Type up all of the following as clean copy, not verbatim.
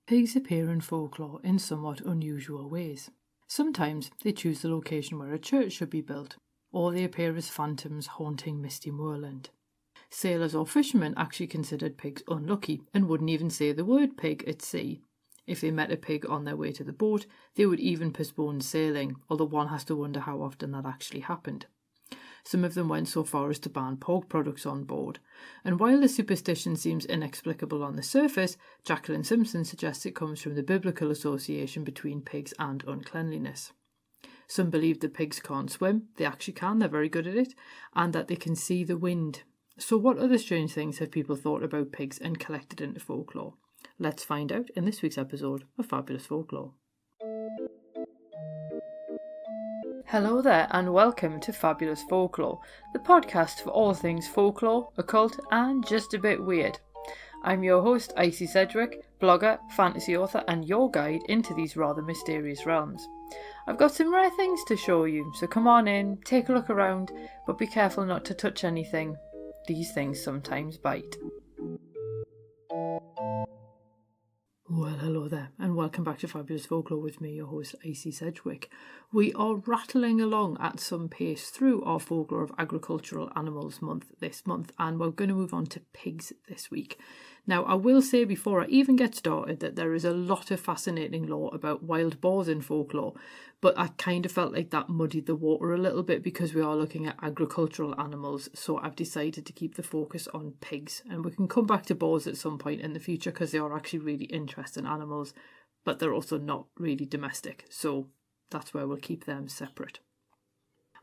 Pigs appear in folklore in somewhat unusual ways. Sometimes they choose the location where a church should be built, or they appear as phantoms haunting misty moorland. Sailors or fishermen actually considered pigs unlucky and wouldn't even say the word pig at sea. If they met a pig on their way to the boat, they would even postpone sailing, although one has to wonder how often that actually happened. Some of them went so far as to ban pork products on board. And while the superstition seems inexplicable on the surface, Jacqueline Simpson suggests it comes from the biblical association between pigs and uncleanliness. Some believe that pigs can't swim, they actually can, they're very good at it, and that they can see the wind. So what other strange things have people thought about pigs and collected into folklore? Let's find out in this week's episode of Fabulous Folklore. Hello there and welcome to Fabulous Folklore, the podcast for all things folklore, occult and just a bit weird. I'm your host Icy Sedgwick, blogger, fantasy author and your guide into these rather mysterious realms. I've got some rare things to show you, so come on in, take a look around, but be careful not to touch anything. These things sometimes bite. Well, hello there, and welcome back to Fabulous Folklore with me, your host, Icy Sedgwick. We are rattling along at some pace through our Folklore of Agricultural Animals month this month, and we're going to move on to pigs this week. Now, I will say before I even get started that there is a lot of fascinating lore about wild boars in folklore, but I kind of felt like that muddied the water a little bit because we are looking at agricultural animals, so I've decided to keep the focus on pigs. And we can come back to boars at some point in the future because they are actually really interesting animals, but they're also not really domestic, so that's where we'll keep them separate.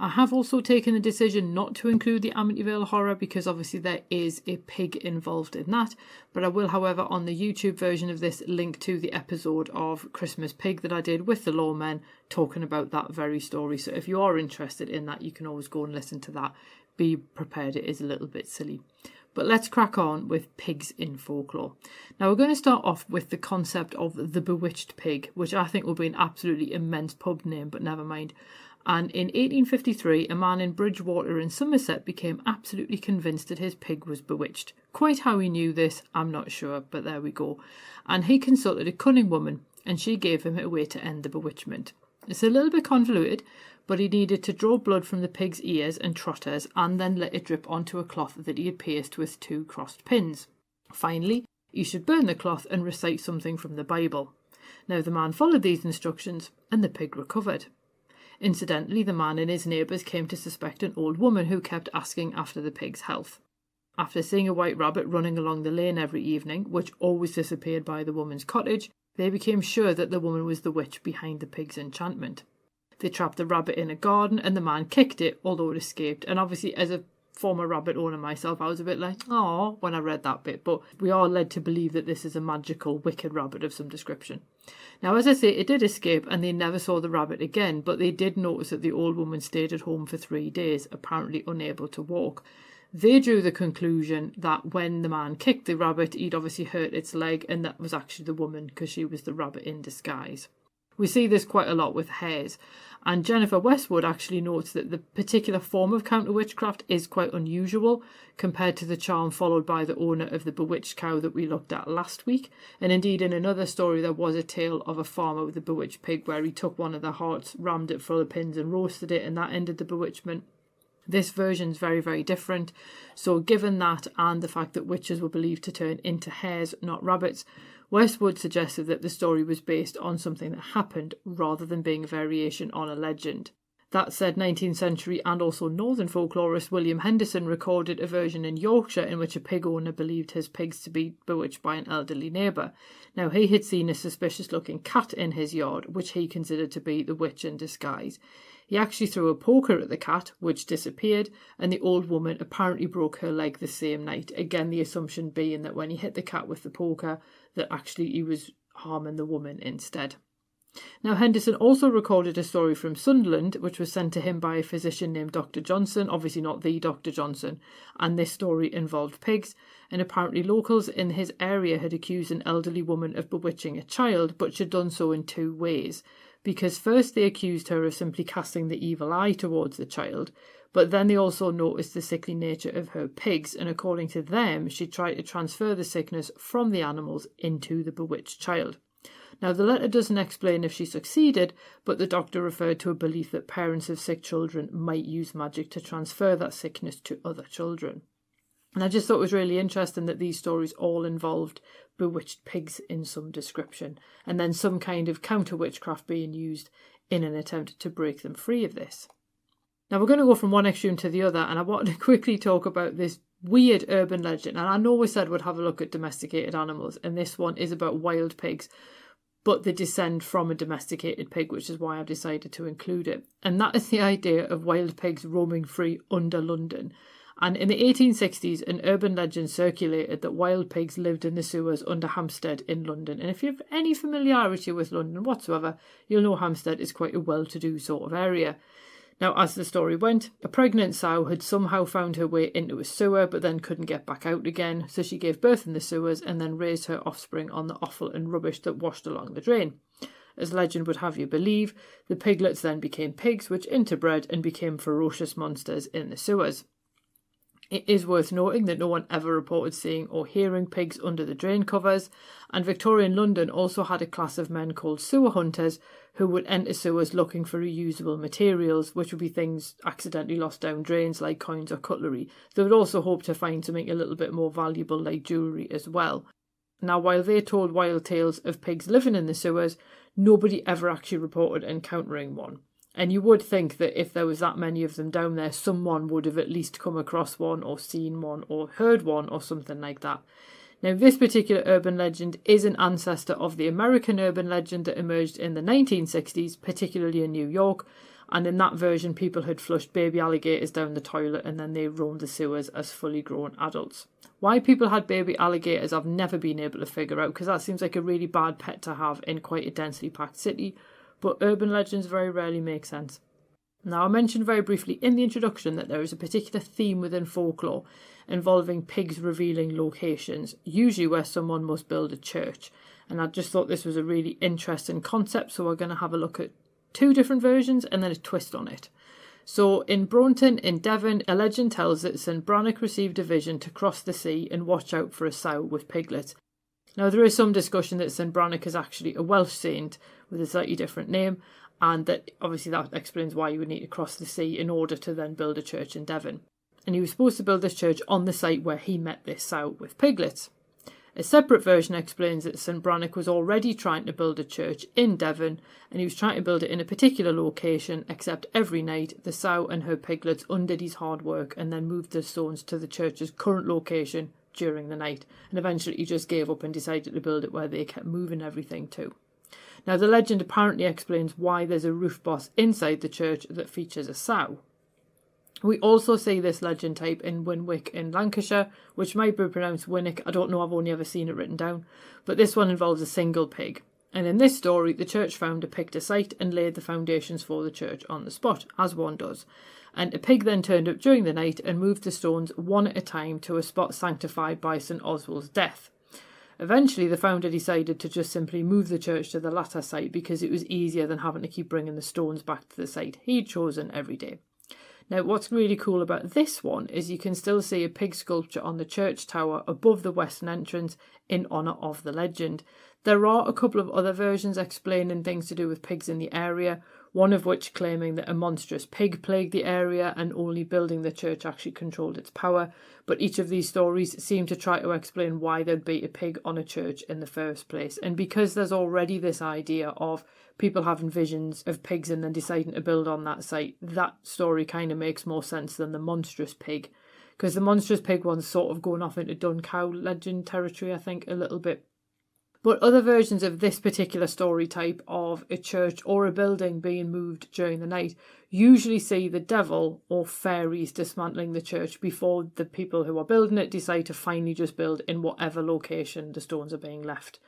I have also taken the decision not to include the Amityville horror because obviously there is a pig involved in that, but I will, however, on the YouTube version of this, link to the episode of Christmas Pig that I did with the lawmen talking about that very story. So if you are interested in that, you can always go and listen to that. Be prepared, it is a little bit silly. But let's crack on with pigs in folklore. Now we're going to start off with the concept of the Bewitched pig, which I think will be an absolutely immense pub name, but never mind. And in 1853, a man in Bridgewater in Somerset became absolutely convinced that his pig was bewitched. Quite how he knew this, I'm not sure, but there we go. And he consulted a cunning woman, and she gave him a way to end the bewitchment. It's a little bit convoluted, but he needed to draw blood from the pig's ears and trotters and then let it drip onto a cloth that he had pierced with 2 crossed pins. Finally, he should burn the cloth and recite something from the Bible. Now the man followed these instructions, and the pig recovered. Incidentally, the man and his neighbours came to suspect an old woman who kept asking after the pig's health. After seeing a white rabbit running along the lane every evening, which always disappeared by the woman's cottage, they became sure that the woman was the witch behind the pig's enchantment. They trapped the rabbit in a garden and the man kicked it, although it escaped. And obviously, as a former rabbit owner myself, I was a bit like, "Aw," when I read that bit, but we are led to believe that this is a magical, wicked rabbit of some description. Now, as I say, it did escape and they never saw the rabbit again, but they did notice that the old woman stayed at home for 3 days, apparently unable to walk. They drew the conclusion that when the man kicked the rabbit, he'd obviously hurt its leg, and that was actually the woman because she was the rabbit in disguise. We see this quite a lot with hares, and Jennifer Westwood actually notes that the particular form of counter-witchcraft is quite unusual compared to the charm followed by the owner of the bewitched cow that we looked at last week. And indeed, in another story, there was a tale of a farmer with a bewitched pig where he took one of the hearts, rammed it full of pins and roasted it, and that ended the bewitchment. This version's very, very different. So given that and the fact that witches were believed to turn into hares, not rabbits, Westwood suggested that the story was based on something that happened rather than being a variation on a legend. That said, 19th century and also northern folklorist William Henderson recorded a version in Yorkshire in which a pig owner believed his pigs to be bewitched by an elderly neighbour. Now, he had seen a suspicious-looking cat in his yard, which he considered to be the witch in disguise. He actually threw a poker at the cat, which disappeared, and the old woman apparently broke her leg the same night. Again, the assumption being that when he hit the cat with the poker, that actually he was harming the woman instead. Now, Henderson also recorded a story from Sunderland, which was sent to him by a physician named Dr. Johnson, obviously not the Dr. Johnson, and this story involved pigs, and apparently locals in his area had accused an elderly woman of bewitching a child, but she'd done so in 2 ways. Because first they accused her of simply casting the evil eye towards the child, but then they also noticed the sickly nature of her pigs, and according to them, she tried to transfer the sickness from the animals into the bewitched child. Now, the letter doesn't explain if she succeeded, but the doctor referred to a belief that parents of sick children might use magic to transfer that sickness to other children. And I just thought it was really interesting that these stories all involved bewitched pigs in some description, and then some kind of counter-witchcraft being used in an attempt to break them free of this. Now, we're going to go from one extreme to the other, and I wanted to quickly talk about this weird urban legend. And I know we said we'd have a look at domesticated animals, and this one is about wild pigs, but they descend from a domesticated pig, which is why I've decided to include it. And that is the idea of wild pigs roaming free under London. And in the 1860s, an urban legend circulated that wild pigs lived in the sewers under Hampstead in London. And if you have any familiarity with London whatsoever, you'll know Hampstead is quite a well-to-do sort of area. Now, as the story went, a pregnant sow had somehow found her way into a sewer, but then couldn't get back out again, so she gave birth in the sewers and then raised her offspring on the offal and rubbish that washed along the drain. As legend would have you believe, the piglets then became pigs, which interbred and became ferocious monsters in the sewers. It is worth noting that no one ever reported seeing or hearing pigs under the drain covers, and Victorian London also had a class of men called sewer hunters who would enter sewers looking for reusable materials, which would be things accidentally lost down drains like coins or cutlery. They would also hope to find something a little bit more valuable like jewellery as well. Now, while they told wild tales of pigs living in the sewers, nobody ever actually reported encountering one. And you would think that if there was that many of them down there, someone would have at least come across one or seen one or heard one or something like that. Now, this particular urban legend is an ancestor of the American urban legend that emerged in the 1960s, particularly in New York. And in that version, people had flushed baby alligators down the toilet and then they roamed the sewers as fully grown adults. Why people had baby alligators, I've never been able to figure out, because that seems like a really bad pet to have in quite a densely packed city. But urban legends very rarely make sense. Now, I mentioned very briefly in the introduction that there is a particular theme within folklore involving pigs revealing locations, usually where someone must build a church. And I just thought this was a really interesting concept, so we're going to have a look at two different versions and then a twist on it. So in Braunton in Devon, a legend tells that St Brannock received a vision to cross the sea and watch out for a sow with piglets. Now, there is some discussion that St Brannock is actually a Welsh saint with a slightly different name, and that obviously that explains why you would need to cross the sea in order to then build a church in Devon. And he was supposed to build this church on the site where he met this sow with piglets. A separate version explains that St Brannock was already trying to build a church in Devon, and he was trying to build it in a particular location, except every night the sow and her piglets undid his hard work and then moved the stones to the church's current location during the night, and eventually he just gave up and decided to build it where they kept moving everything to. Now, the legend apparently explains why there's a roof boss inside the church that features a sow. We also see this legend type in Winwick in Lancashire, which might be pronounced Winwick, I don't know, I've only ever seen it written down, but this one involves a single pig. And in this story, the church founder picked a site and laid the foundations for the church on the spot, as one does. And a pig then turned up during the night and moved the stones one at a time to a spot sanctified by St Oswald's death. Eventually, the founder decided to just simply move the church to the latter site because it was easier than having to keep bringing the stones back to the site he'd chosen every day. Now, what's really cool about this one is you can still see a pig sculpture on the church tower above the western entrance in honour of the legend. There are a couple of other versions explaining things to do with pigs in the area, one of which claiming that a monstrous pig plagued the area and only building the church actually controlled its power, but each of these stories seem to try to explain why there'd be a pig on a church in the first place. And because there's already this idea of people having visions of pigs and then deciding to build on that site, that story kind of makes more sense than the monstrous pig, because the monstrous pig one's sort of going off into dun cow legend territory, I think, a little bit. But other versions of this particular story type of a church or a building being moved during the night usually see the devil or fairies dismantling the church before the people who are building it decide to finally just build in whatever location the stones are being left.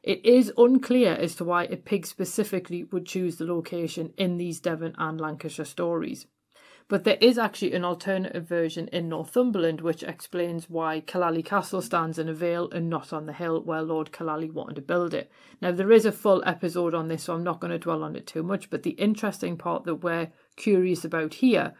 It is unclear as to why a pig specifically would choose the location in these Devon and Lancashire stories. But there is actually an alternative version in Northumberland which explains why Killally Castle stands in a vale and not on the hill where Lord Killally wanted to build it. Now, there is a full episode on this, so I'm not going to dwell on it too much, but the interesting part that we're curious about here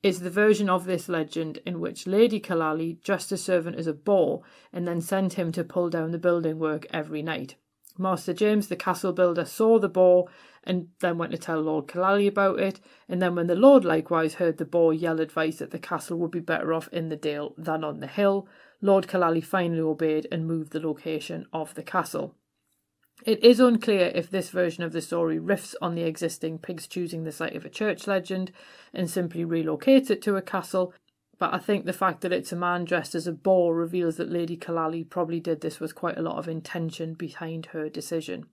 is the version of this legend in which Lady Killally dressed a servant as a boar and then sent him to pull down the building work every night. Master James, the castle builder, saw the boar and then went to tell Lord Killally about it. And then when the Lord likewise heard the boar yell advice that the castle would be better off in the dale than on the hill, Lord Killally finally obeyed and moved the location of the castle. It is unclear if this version of the story riffs on the existing pigs choosing the site of a church legend and simply relocates it to a castle, but I think the fact that it's a man dressed as a boar reveals that Lady Killally probably did this with quite a lot of intention behind her decision.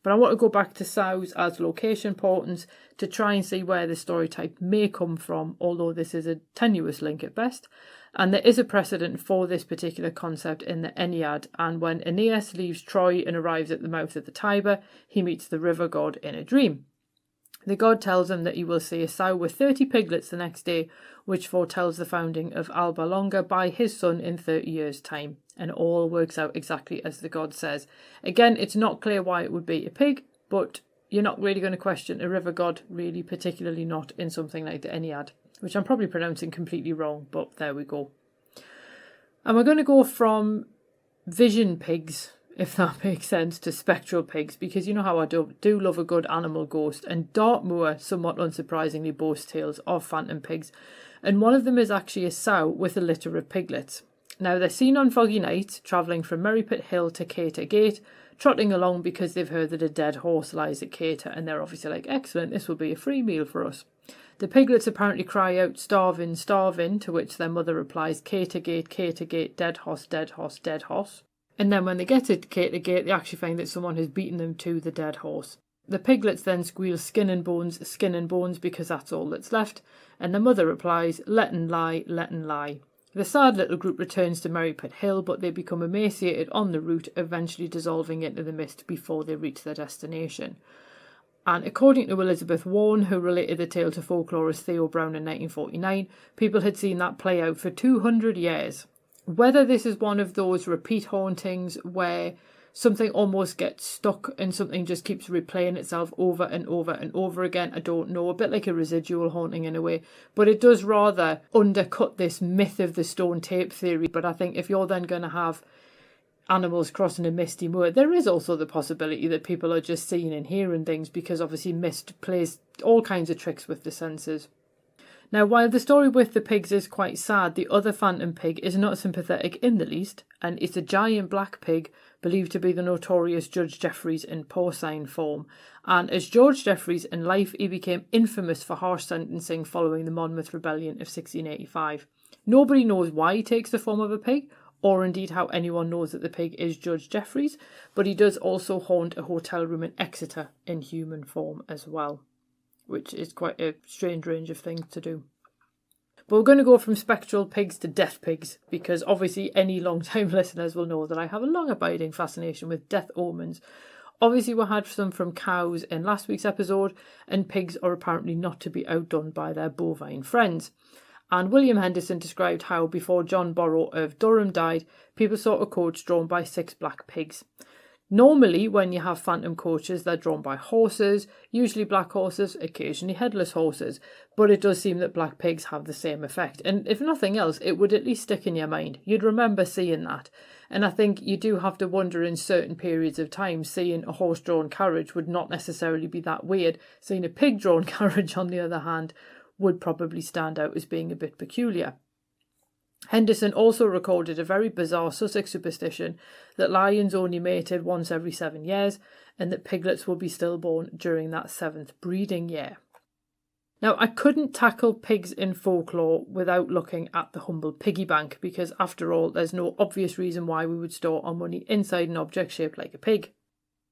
But I want to go back to Sows as location portents to try and see where the story type may come from, although this is a tenuous link at best. And there is a precedent for this particular concept in the Ennead, and when Aeneas leaves Troy and arrives at the mouth of the Tiber, he meets the river god in a dream. The god tells him that he will see a sow with 30 piglets the next day, which foretells the founding of Alba Longa by his son in 30 years' time. And it all works out exactly as the god says. Again, it's not clear why it would be a pig, but you're not really going to question a river god, really, particularly not in something like the Ennead, which I'm probably pronouncing completely wrong, but there we go. And we're going to go from vision pigs, if that makes sense, to spectral pigs, because you know how I do love a good animal ghost, and Dartmoor, somewhat unsurprisingly, boasts tales of phantom pigs, and one of them is actually a sow with a litter of piglets. Now, they're seen on foggy nights, travelling from Merrypit Hill to Cater Gate, trotting along because they've heard that a dead horse lies at Cater, and they're obviously like, excellent, this will be a free meal for us. The piglets apparently cry out, starving, starving, to which their mother replies, Cater Gate, dead hoss, dead hoss, dead hoss. And then when they get to Cater Gate, they actually find that someone has beaten them to the dead horse. The piglets then squeal skin and bones, because that's all that's left, and the mother replies, let 'un lie, let 'un lie. The sad little group returns to Merrypit Hill, but they become emaciated on the route, eventually dissolving into the mist before they reach their destination. And according to Elizabeth Warren, who related the tale to folklorist Theo Brown in 1949, people had seen that play out for 200 years. Whether this is one of those repeat hauntings where something almost gets stuck and something just keeps replaying itself over and over and over again, I don't know. A bit like a residual haunting in a way. But it does rather undercut this myth of the stone tape theory. But I think if you're then going to have animals crossing a misty moor, there is also the possibility that people are just seeing and hearing things, because obviously mist plays all kinds of tricks with the senses. Now, while the story with the pigs is quite sad, the other phantom pig is not sympathetic in the least, and it's a giant black pig believed to be the notorious Judge Jeffreys in porcine form. And as George Jeffreys in life, he became infamous for harsh sentencing following the Monmouth Rebellion of 1685. Nobody knows why he takes the form of a pig, or indeed how anyone knows that the pig is Judge Jeffreys, but he does also haunt a hotel room in Exeter in human form as well, which is quite a strange range of things to do. But we're going to go from spectral pigs to death pigs, because obviously any long-time listeners will know that I have a long-abiding fascination with death omens. Obviously we had some from cows in last week's episode, and pigs are apparently not to be outdone by their bovine friends. And William Henderson described how before John Borrow of Durham died, people saw a coach drawn by 6 black pigs. Normally, when you have phantom coaches, they're drawn by horses, usually black horses, occasionally headless horses. But it does seem that black pigs have the same effect. And if nothing else, it would at least stick in your mind. You'd remember seeing that. And I think you do have to wonder in certain periods of time, seeing a horse-drawn carriage would not necessarily be that weird. Seeing a pig-drawn carriage, on the other hand, would probably stand out as being a bit peculiar. Henderson also recorded a very bizarre Sussex superstition that lions only mated once every 7 years, and that piglets will be stillborn during that 7th breeding year. Now, I couldn't tackle pigs in folklore without looking at the humble piggy bank, because after all, there's no obvious reason why we would store our money inside an object shaped like a pig.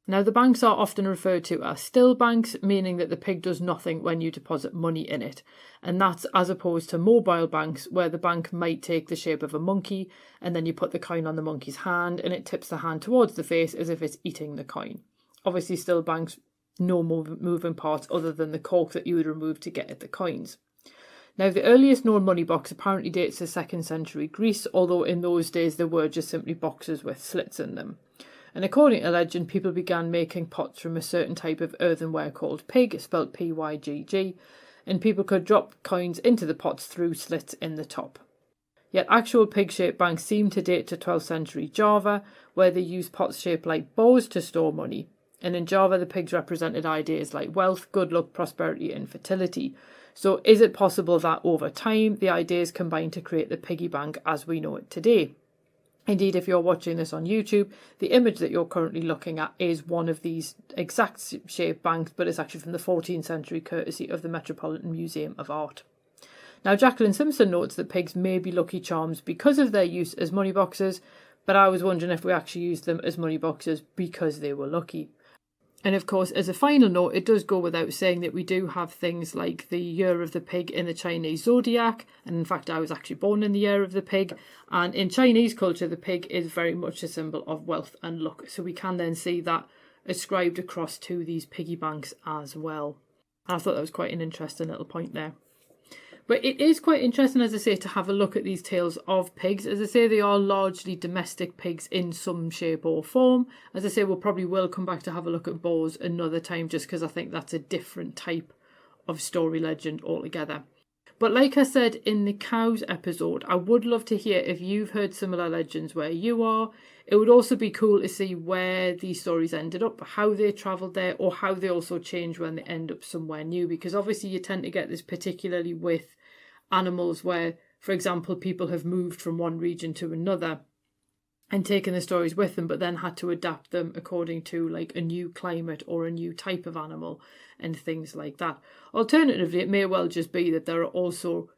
Now, the banks are often referred to as still banks, meaning that the pig does nothing when you deposit money in it. And that's as opposed to mobile banks, where the bank might take the shape of a monkey, and then you put the coin on the monkey's hand, and it tips the hand towards the face as if it's eating the coin. Obviously, still banks, no moving parts other than the cork that you would remove to get at the coins. Now, the earliest known money box apparently dates to 2nd century Greece, although in those days there were just simply boxes with slits in them. And according to legend, people began making pots from a certain type of earthenware called pig, spelt P-Y-G-G, and people could drop coins into the pots through slits in the top. Yet actual pig-shaped banks seem to date to 12th century Java, where they used pots shaped like bows to store money. And in Java, the pigs represented ideas like wealth, good luck, prosperity, and fertility. So is it possible that over time, the ideas combined to create the piggy bank as we know it today? Indeed, if you're watching this on YouTube, the image that you're currently looking at is one of these exact shaped banks, but it's actually from the 14th century, courtesy of the Metropolitan Museum of Art. Now, Jacqueline Simpson notes that pigs may be lucky charms because of their use as money boxes, but I was wondering if we actually used them as money boxes because they were lucky. And of course, as a final note, it does go without saying that we do have things like the year of the pig in the Chinese zodiac. And in fact, I was actually born in the year of the pig. And in Chinese culture, the pig is very much a symbol of wealth and luck. So we can then see that ascribed across to these piggy banks as well. And I thought that was quite an interesting little point there. But it is quite interesting, as I say, to have a look at these tales of pigs. As I say, they are largely domestic pigs in some shape or form. As I say, we'll probably will come back to have a look at boars another time, just because I think that's a different type of story legend altogether. But like I said in the cows episode, I would love to hear if you've heard similar legends where you are. It would also be cool to see where these stories ended up, how they travelled there, or how they also change when they end up somewhere new. Because obviously you tend to get this particularly with animals where, for example, people have moved from one region to another and taken the stories with them, but then had to adapt them according to like a new climate or a new type of animal and things like that. Alternatively, it may well just be that there are also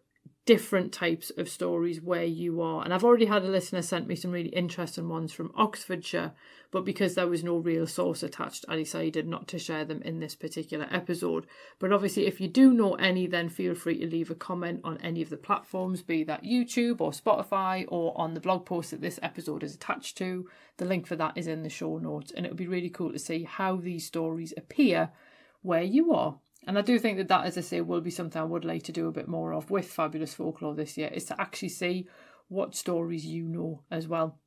different types of stories where you are. And I've already had a listener sent me some really interesting ones from Oxfordshire, but because there was no real source attached, I decided not to share them in this particular episode. But obviously, if you do know any, then feel free to leave a comment on any of the platforms, be that YouTube or Spotify, or on the blog post that this episode is attached to. The link for that is in the show notes, and it would be really cool to see how these stories appear where you are. And I do think that, as I say, will be something I would like to do a bit more of with Fabulous Folklore this year, is to actually see what stories you know as well.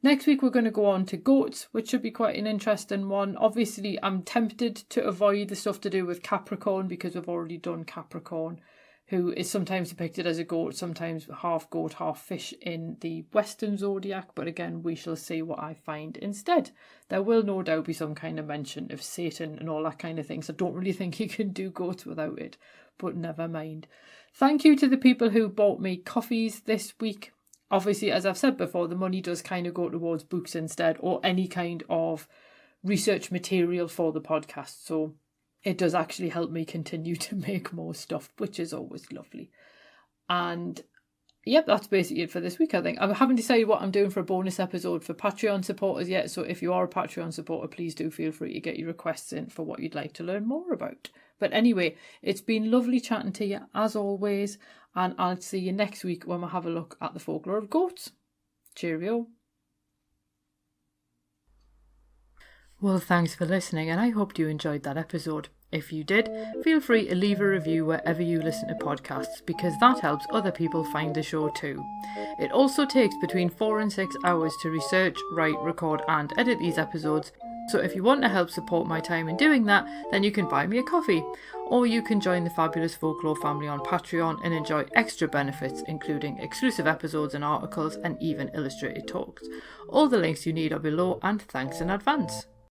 Next week, we're going to go on to goats, which should be quite an interesting one. Obviously, I'm tempted to avoid the stuff to do with Capricorn because we've already done Capricorn, who is sometimes depicted as a goat, sometimes half goat, half fish in the Western zodiac. But again, we shall see what I find instead. There will no doubt be some kind of mention of Satan and all that kind of thing. So I don't really think you can do goats without it, but never mind. Thank you to the people who bought me coffees this week. Obviously, as I've said before, the money does kind of go towards books instead, or any kind of research material for the podcast. So it does actually help me continue to make more stuff, which is always lovely. And yep, that's basically it for this week, I think. I haven't decided what I'm doing for a bonus episode for Patreon supporters yet, so if you are a Patreon supporter, please do feel free to get your requests in for what you'd like to learn more about. But anyway, it's been lovely chatting to you, as always, and I'll see you next week when we have a look at the folklore of goats. Cheerio. Well, thanks for listening, and I hope you enjoyed that episode. If you did, feel free to leave a review wherever you listen to podcasts, because that helps other people find the show too. It also takes between 4 and 6 hours to research, write, record and edit these episodes, so if you want to help support my time in doing that, then you can buy me a coffee, or you can join the Fabulous Folklore family on Patreon and enjoy extra benefits, including exclusive episodes and articles and even illustrated talks. All the links you need are below, and thanks in advance.